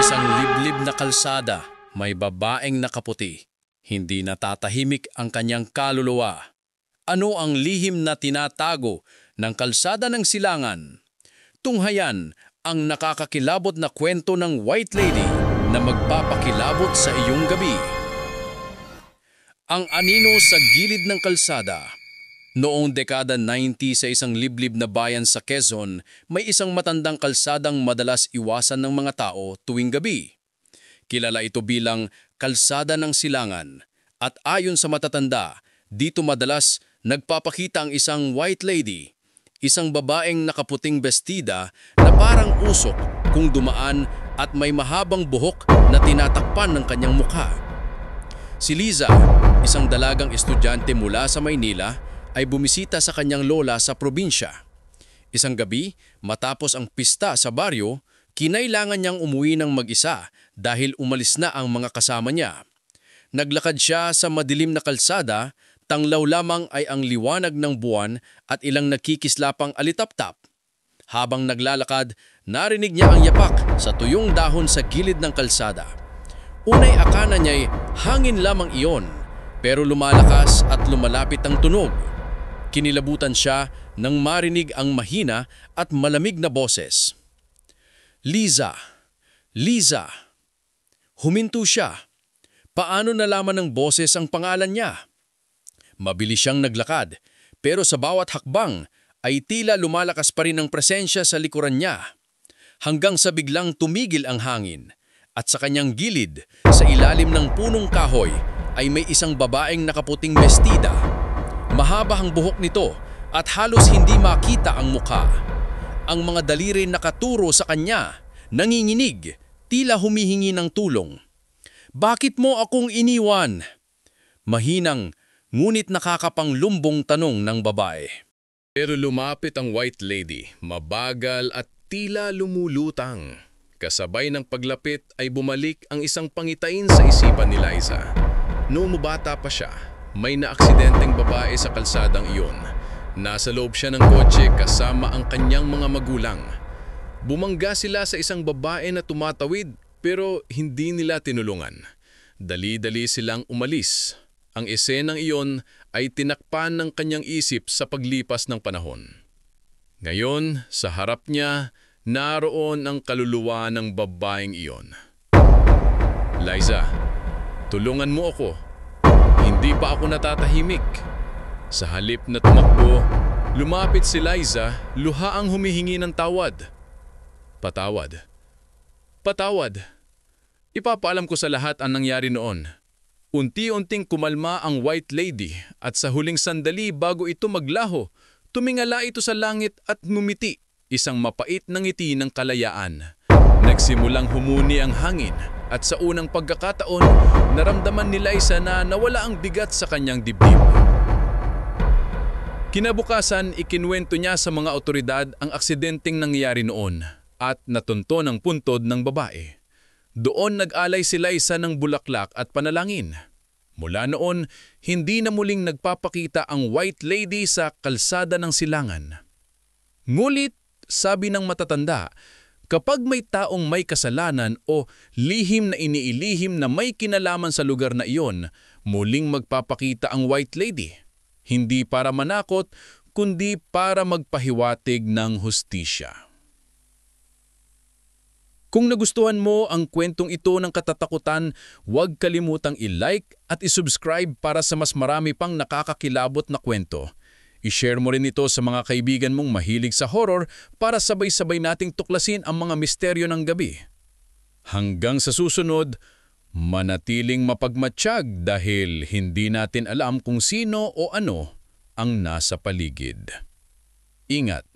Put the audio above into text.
isang liblib na kalsada, may babaeng nakaputi. Hindi natatahimik ang kanyang kaluluwa. Ano ang lihim na tinatago ng kalsada ng silangan? Tunghayan ang nakakakilabot na kwento ng White Lady na magpapakilabot sa iyong gabi. Ang anino sa gilid ng kalsada. Noong dekada 90 sa isang liblib na bayan sa Quezon, may isang matandang kalsadang madalas iwasan ng mga tao tuwing gabi. Kilala ito bilang Kalsada ng Silangan at ayon sa matatanda, dito madalas nagpapakita ang isang white lady, isang babaeng nakaputing bestida na parang usok kung dumaan at may mahabang buhok na tinatakpan ng kanyang mukha. Si Liza, isang dalagang estudyante mula sa Maynila, ay bumisita sa kanyang lola sa probinsya. Isang gabi, matapos ang pista sa baryo, kinailangan niyang umuwi ng mag-isa dahil umalis na ang mga kasama niya. Naglakad siya sa madilim na kalsada, tanglaw lamang ay ang liwanag ng buwan at ilang nakikislapang alitaptap. Habang naglalakad, narinig niya ang yapak sa tuyong dahon sa gilid ng kalsada. Unay akala niya'y hangin lamang iyon, pero lumalakas at lumalapit ang tunog. Kinilabutan siya nang marinig ang mahina at malamig na boses. Liza! Liza! Huminto siya. Paano nalaman ng boses ang pangalan niya? Mabilis siyang naglakad, pero sa bawat hakbang ay tila lumalakas pa rin ang presensya sa likuran niya. Hanggang sa biglang tumigil ang hangin at sa kanyang gilid, sa ilalim ng punong kahoy, ay may isang babaeng nakaputing bestida. Mahaba ang buhok nito at halos hindi makita ang mukha. Ang mga daliri nakaturo sa kanya, nanginginig, tila humihingi ng tulong. Bakit mo akong iniwan? Mahinang, ngunit nakakapanglumbong tanong ng babae. Pero lumapit ang white lady, mabagal at tila lumulutang. Kasabay ng paglapit ay bumalik ang isang pangitain sa isipan ni Liza. Noong bata pa siya, may naaksidenteng babae sa kalsadang iyon. Nasa loob siya ng kotse kasama ang kanyang mga magulang. Bumangga sila sa isang babae na tumatawid pero hindi nila tinulungan. Dali-dali silang umalis. Ang esenang iyon ay tinakpan ng kanyang isip sa paglipas ng panahon. Ngayon, sa harap niya, naroon ang kaluluwa ng babaeng iyon. Liza, tulungan mo ako. Hindi pa ako natatahimik. Sa halip na tumakbo, lumapit si Liza, luhaang humihingi ng tawad. Patawad. Patawad. Ipapaalam ko sa lahat ang nangyari noon. Unti-unting kumalma ang white lady at sa huling sandali bago ito maglaho, tumingala ito sa langit at ngumiti, isang mapait na ngiti ng kalayaan. Nagsimulang humuni ang hangin at sa unang pagkakataon, naramdaman ni Liza na nawala ang bigat sa kanyang dibdib. Kinabukasan, ikinuwento niya sa mga otoridad ang aksidenteng nangyari noon at natunto ng puntod ng babae. Doon nag-alay si Liza ng bulaklak at panalangin. Mula noon, hindi na muling nagpapakita ang white lady sa kalsada ng silangan. Ngulit, sabi ng matatanda, kapag may taong may kasalanan o lihim na iniilihim na may kinalaman sa lugar na iyon, muling magpapakita ang white lady. Hindi para manakot, kundi para magpahiwatig ng hustisya. Kung nagustuhan mo ang kwentong ito ng katatakutan, huwag kalimutang i-like at i-subscribe para sa mas marami pang nakakakilabot na kwento. I-share mo rin ito sa mga kaibigan mong mahilig sa horror para sabay-sabay nating tuklasin ang mga misteryo ng gabi. Hanggang sa susunod, manatiling mapagmatsyag dahil hindi natin alam kung sino o ano ang nasa paligid. Ingat!